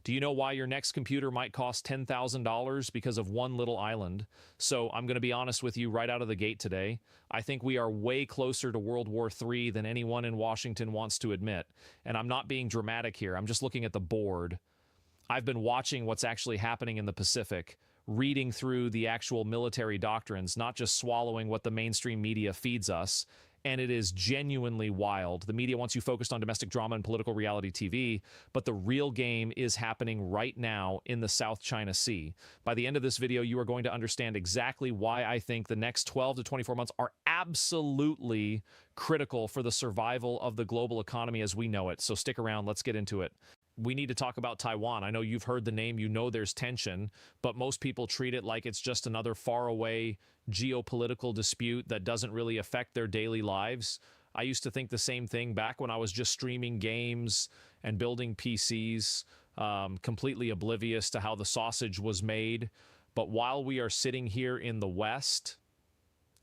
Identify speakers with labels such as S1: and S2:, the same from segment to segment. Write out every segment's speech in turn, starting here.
S1: Do you know why your next computer might cost $10,000 because of one little island? So I'm going to be honest with you right out of the gate today. I think we are way closer to World War III than anyone in Washington wants to admit. And I'm not being dramatic here. I'm just looking at the board. I've been watching what's actually happening in the Pacific, reading through the actual military doctrines, not just swallowing what the mainstream media feeds us. And it is genuinely wild. The media wants you focused on domestic drama and political reality TV, but the real game is happening right now in the South China Sea. By the end of this video, you are going to understand exactly why I think the next 12 to 24 months are absolutely critical for the survival of the global economy as we know it. So stick around, let's get into it. We need to talk about Taiwan. I know you've heard the name, you know there's tension, but most people treat it like it's just another faraway geopolitical dispute that doesn't really affect their daily lives. I used to think the same thing back when I was just streaming games and building PCs, completely oblivious to how the sausage was made. But while we are sitting here in the West,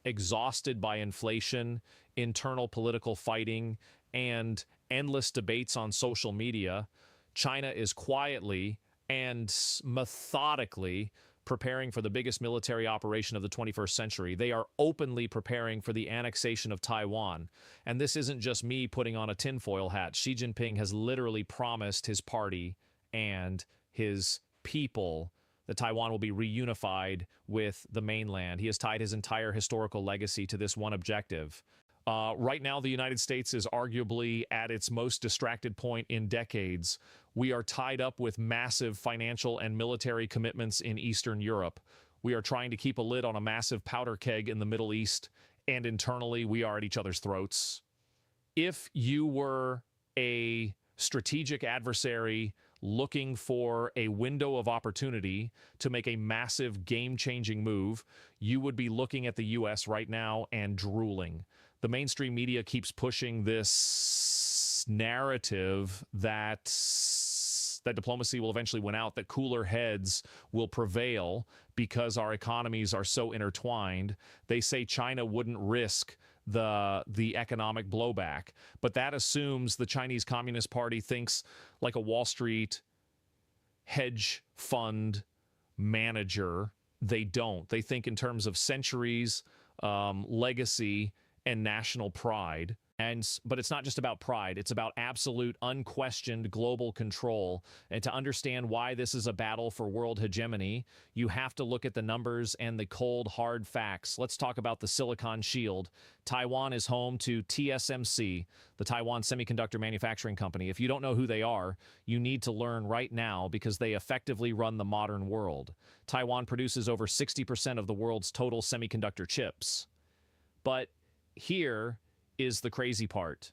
S1: exhausted by inflation, internal political fighting, and endless debates on social media, China is quietly and methodically preparing for the biggest military operation of the 21st century. They are openly preparing for the annexation of Taiwan. And this isn't just me putting on a tinfoil hat. Xi Jinping has literally promised his party and his people that Taiwan will be reunified with the mainland. He has tied his entire historical legacy to this one objective. Right now, the United States is arguably at its most distracted point in decades. We are tied up with massive financial and military commitments in Eastern Europe. We are trying to keep a lid on a massive powder keg in the Middle East, and internally, we are at each other's throats. If you were a strategic adversary looking for a window of opportunity to make a massive game-changing move, you would be looking at the U.S. right now and drooling. The mainstream media keeps pushing this narrative that diplomacy will eventually win out, that cooler heads will prevail because our economies are so intertwined. They say China wouldn't risk the economic blowback, but that assumes the Chinese Communist Party thinks like a Wall Street hedge fund manager. They don't. They think in terms of centuries, legacy, and national pride. But it's not just about pride. It's about absolute, unquestioned global control. And to understand why this is a battle for world hegemony, you have to look at the numbers and the cold, hard facts. Let's talk about the Silicon Shield. Taiwan is home to TSMC, the Taiwan Semiconductor Manufacturing Company. If you don't know who they are, you need to learn right now because they effectively run the modern world. Taiwan produces over 60% of the world's total semiconductor chips. But here is the crazy part.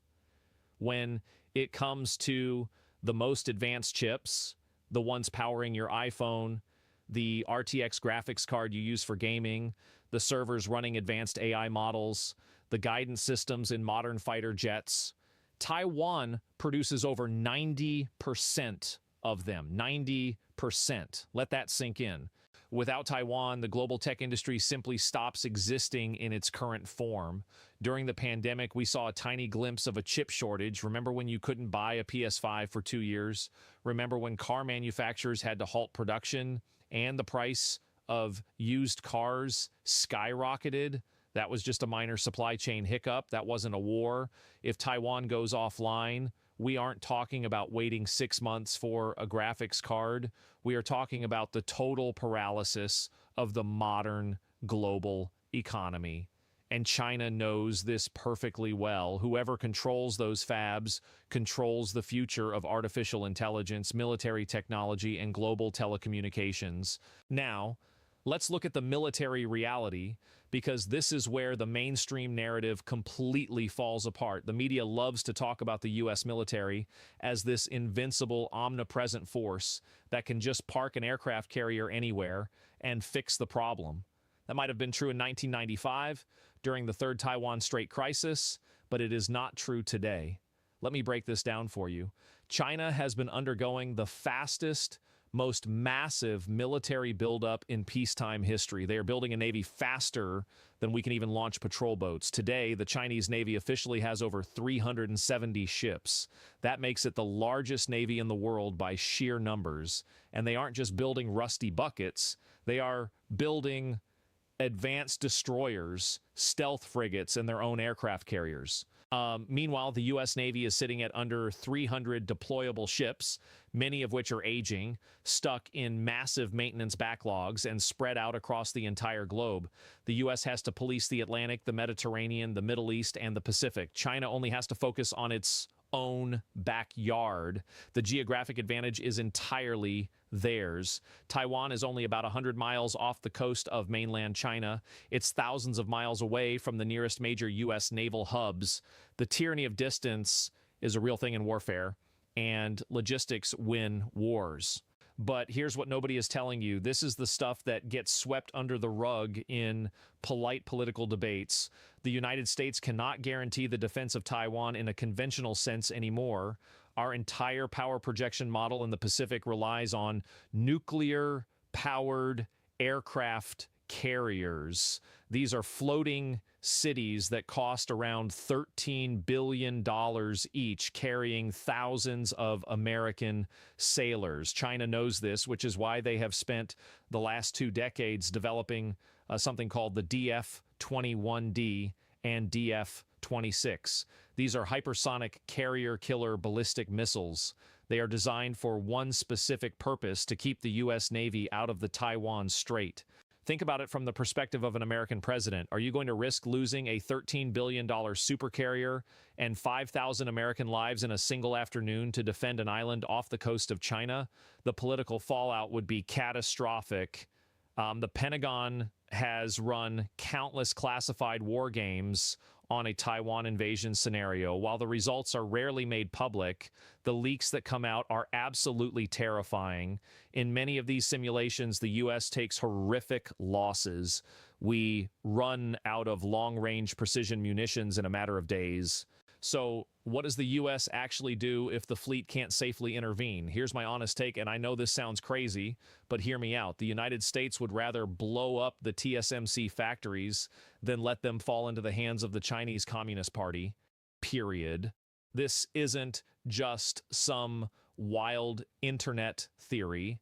S1: When it comes to the most advanced chips, the ones powering your iPhone, the RTX graphics card you use for gaming, the servers running advanced AI models, the guidance systems in modern fighter jets, Taiwan produces over 90% of them. 90%. Let that sink in. Without Taiwan, the global tech industry simply stops existing in its current form. During the pandemic, we saw a tiny glimpse of a chip shortage. Remember when you couldn't buy a PS5 for 2 years? Remember when car manufacturers had to halt production and the price of used cars skyrocketed? That was just a minor supply chain hiccup. That wasn't a war. If Taiwan goes offline, we aren't talking about waiting 6 months for a graphics card. We are talking about the total paralysis of the modern global economy. And China knows this perfectly well. Whoever controls those fabs controls the future of artificial intelligence, military technology, and global telecommunications. Now, let's look at the military reality, because this is where the mainstream narrative completely falls apart. The media loves to talk about the U.S. military as this invincible, omnipresent force that can just park an aircraft carrier anywhere and fix the problem. That might have been true in 1995 during the Third Taiwan Strait crisis, but it is not true today. Let me break this down for you. China has been undergoing the fastest most massive military buildup in peacetime history. They are building a navy faster than we can even launch patrol boats. Today, the Chinese Navy officially has over 370 ships. That makes it the largest navy in the world by sheer numbers. And they aren't just building rusty buckets, they are building advanced destroyers, stealth frigates, and their own aircraft carriers. Meanwhile, the U.S. Navy is sitting at under 300 deployable ships, many of which are aging, stuck in massive maintenance backlogs, and spread out across the entire globe. The U.S. has to police the Atlantic, the Mediterranean, the Middle East, and the Pacific. China only has to focus on its own backyard. The geographic advantage is entirely theirs. Taiwan is only about 100 miles off the coast of mainland China. It's thousands of miles away from the nearest major U.S. naval hubs. The tyranny of distance is a real thing in warfare, and logistics win wars. But here's what nobody is telling you. This is the stuff that gets swept under the rug in polite political debates. The United States cannot guarantee the defense of Taiwan in a conventional sense anymore. Our entire power projection model in the Pacific relies on nuclear-powered aircraft carriers. These are floating cities that cost around $13 billion each, carrying thousands of American sailors. China knows this, which is why they have spent the last 2 decades developing something called the DF-21D and DF-26. These are hypersonic carrier-killer ballistic missiles. They are designed for one specific purpose: to keep the U.S. Navy out of the Taiwan Strait. Think about it from the perspective of an American president. Are you going to risk losing a $13 billion supercarrier and 5,000 American lives in a single afternoon to defend an island off the coast of China? The political fallout would be catastrophic. The Pentagon has run countless classified war games on a Taiwan invasion scenario. While the results are rarely made public, the leaks that come out are absolutely terrifying. In many of these simulations, the U.S. takes horrific losses. We run out of long-range precision munitions in a matter of days. So what does the U.S. actually do if the fleet can't safely intervene? Here's my honest take, and I know this sounds crazy, but hear me out. The United States would rather blow up the TSMC factories than let them fall into the hands of the Chinese Communist Party, period. This isn't just some wild internet theory.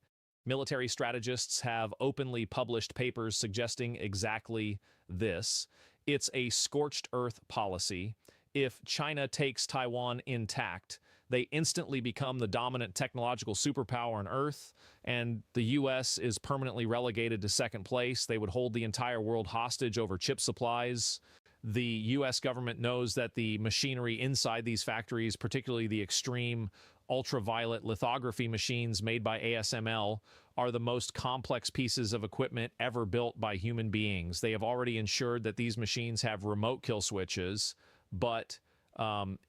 S1: Military strategists have openly published papers suggesting exactly this. It's a scorched earth policy. If China takes Taiwan intact, they instantly become the dominant technological superpower on Earth, and the U.S. is permanently relegated to second place. They would hold the entire world hostage over chip supplies. The U.S. government knows that the machinery inside these factories, particularly the extreme ultraviolet lithography machines made by ASML, are the most complex pieces of equipment ever built by human beings. They have already ensured that these machines have remote kill switches. But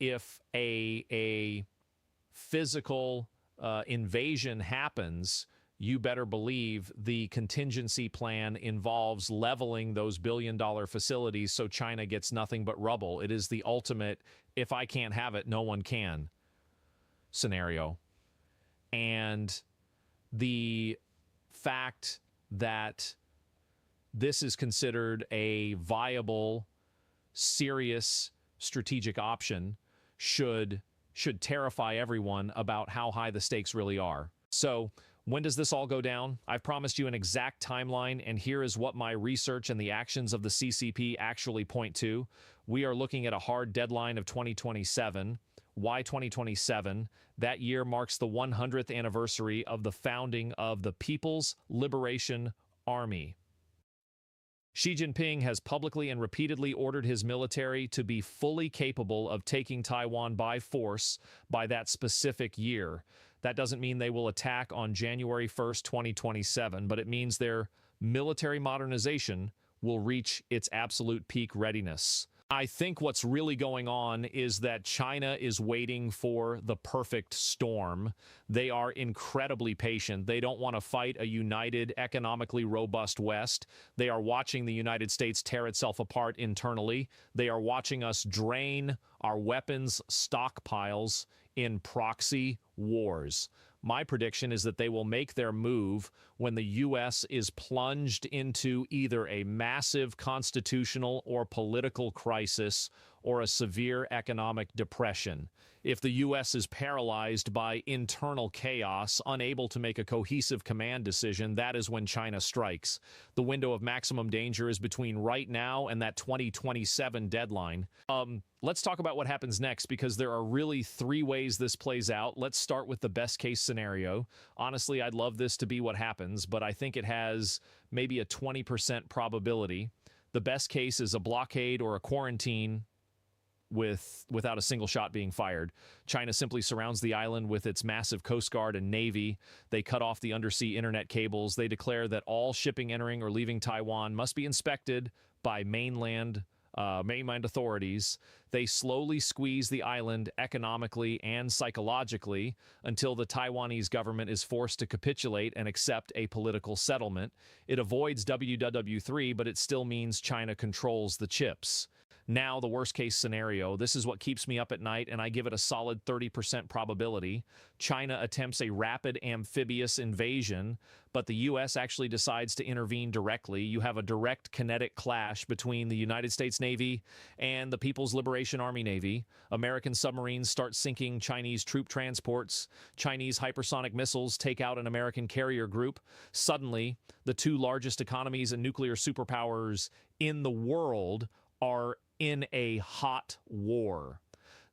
S1: if a physical invasion happens, you better believe the contingency plan involves leveling those billion-dollar facilities so China gets nothing but rubble. It is the ultimate, if I can't have it, no one can scenario. And the fact that this is considered a viable, serious strategic option should terrify everyone about how high the stakes really are. So when does this all go down? I've promised you an exact timeline, and here is what my research and the actions of the CCP actually point to. We are looking at a hard deadline of 2027. Why 2027? That year marks the 100th anniversary of the founding of the People's Liberation Army. Xi Jinping has publicly and repeatedly ordered his military to be fully capable of taking Taiwan by force by that specific year. That doesn't mean they will attack on January 1st, 2027, but it means their military modernization will reach its absolute peak readiness. I think what's really going on is that China is waiting for the perfect storm. They are incredibly patient. They don't want to fight a united, economically robust West. They are watching the United States tear itself apart internally. They are watching us drain our weapons stockpiles in proxy wars. My prediction is that they will make their move when the U.S. is plunged into either a massive constitutional or political crisis or a severe economic depression. If the U.S. is paralyzed by internal chaos, unable to make a cohesive command decision, that is when China strikes. The window of maximum danger is between right now and that 2027 deadline. Let's talk about what happens next, because there are really three ways this plays out. Let's start with the best case scenario. Honestly, I'd love this to be what happens, but I think it has maybe a 20% probability. The best case is a blockade or a quarantine without a single shot being fired. China simply surrounds the island with its massive Coast Guard and Navy. They cut off the undersea internet cables. They declare that all shipping entering or leaving Taiwan must be inspected by mainland authorities. They slowly squeeze the island economically and psychologically until the Taiwanese government is forced to capitulate and accept a political settlement. It avoids WW3, but it still means China controls the chips. Now, the worst-case scenario, this is what keeps me up at night, and I give it a solid 30% probability. China attempts a rapid amphibious invasion, but the U.S. actually decides to intervene directly. You have a direct kinetic clash between the United States Navy and the People's Liberation Army Navy. American submarines start sinking Chinese troop transports. Chinese hypersonic missiles take out an American carrier group. Suddenly, the two largest economies and nuclear superpowers in the world are in a hot war.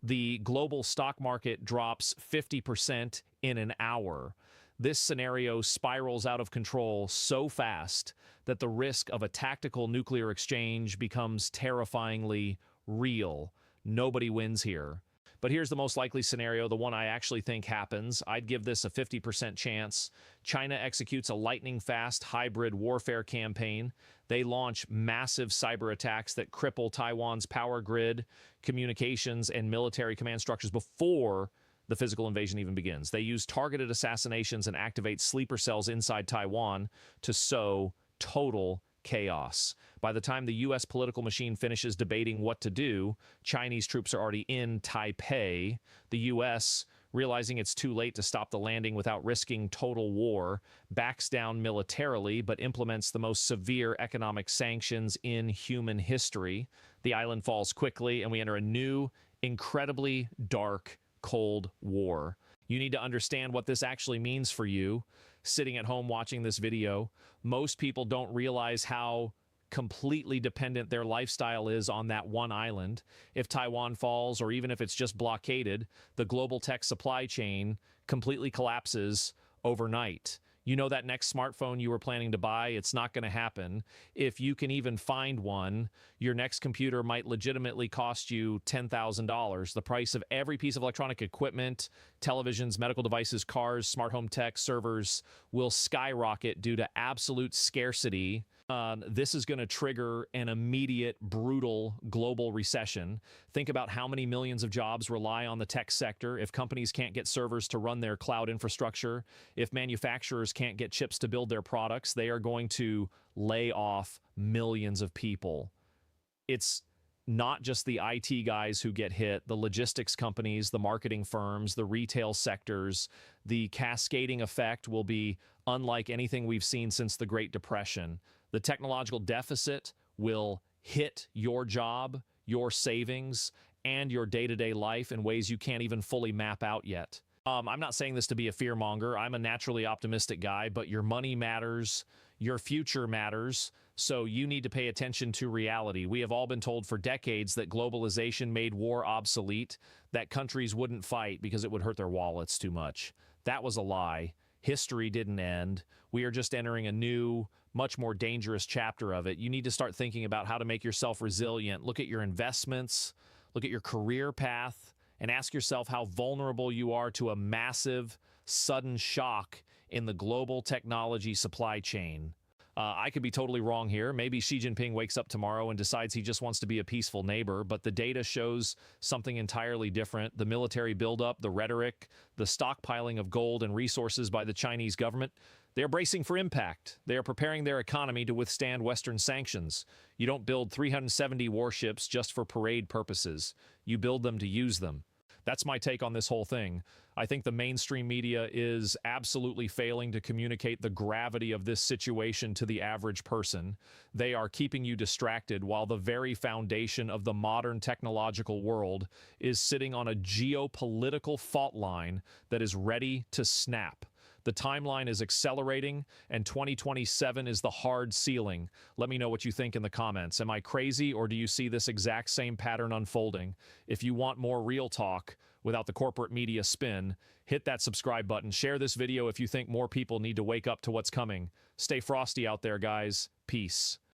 S1: The global stock market drops 50% in an hour. This scenario spirals out of control so fast that the risk of a tactical nuclear exchange becomes terrifyingly real. Nobody wins here. But here's the most likely scenario, the one I actually think happens. I'd give this a 50% chance. China executes a lightning-fast hybrid warfare campaign. They launch massive cyber attacks that cripple Taiwan's power grid, communications, and military command structures before the physical invasion even begins. They use targeted assassinations and activate sleeper cells inside Taiwan to sow total chaos. By the time the U.S. political machine finishes debating what to do, Chinese troops are already in Taipei. The U.S., realizing it's too late to stop the landing without risking total war, backs down militarily but implements the most severe economic sanctions in human history. The island falls quickly, and we enter a new, incredibly dark, cold war. You need to understand what this actually means for you. Sitting at home watching this video, most people don't realize how completely dependent their lifestyle is on that one island. If Taiwan falls, or even if it's just blockaded, the global tech supply chain completely collapses overnight. You know, that next smartphone you were planning to buy, it's not going to happen. If you can even find one, your next computer might legitimately cost you $10,000. The price of every piece of electronic equipment, televisions, medical devices, cars, smart home tech, servers will skyrocket due to absolute scarcity. This is going to trigger an immediate, brutal global recession. Think about how many millions of jobs rely on the tech sector. If companies can't get servers to run their cloud infrastructure, if manufacturers can't get chips to build their products, they are going to lay off millions of people. It's not just the IT guys who get hit, the logistics companies, the marketing firms, the retail sectors. The cascading effect will be unlike anything we've seen since the Great Depression. The technological deficit will hit your job, your savings, and your day-to-day life in ways you can't even fully map out yet. I'm not saying this to be a fearmonger. I'm a naturally optimistic guy, but your money matters, your future matters, so you need to pay attention to reality. We have all been told for decades that globalization made war obsolete, that countries wouldn't fight because it would hurt their wallets too much. That was a lie. History didn't end. We are just entering a new, much more dangerous chapter of it. You need to start thinking about how to make yourself resilient. Look at your investments, look at your career path, and ask yourself how vulnerable you are to a massive, sudden shock in the global technology supply chain. I could be totally wrong here. Maybe Xi Jinping wakes up tomorrow and decides he just wants to be a peaceful neighbor, but the data shows something entirely different. The military buildup, the rhetoric, the stockpiling of gold and resources by the Chinese government, they're bracing for impact. They are preparing their economy to withstand Western sanctions. You don't build 370 warships just for parade purposes. You build them to use them. That's my take on this whole thing. I think the mainstream media is absolutely failing to communicate the gravity of this situation to the average person. They are keeping you distracted while the very foundation of the modern technological world is sitting on a geopolitical fault line that is ready to snap. The timeline is accelerating, and 2027 is the hard ceiling. Let me know what you think in the comments. Am I crazy, or do you see this exact same pattern unfolding? If you want more real talk without the corporate media spin, hit that subscribe button. Share this video if you think more people need to wake up to what's coming. Stay frosty out there, guys. Peace.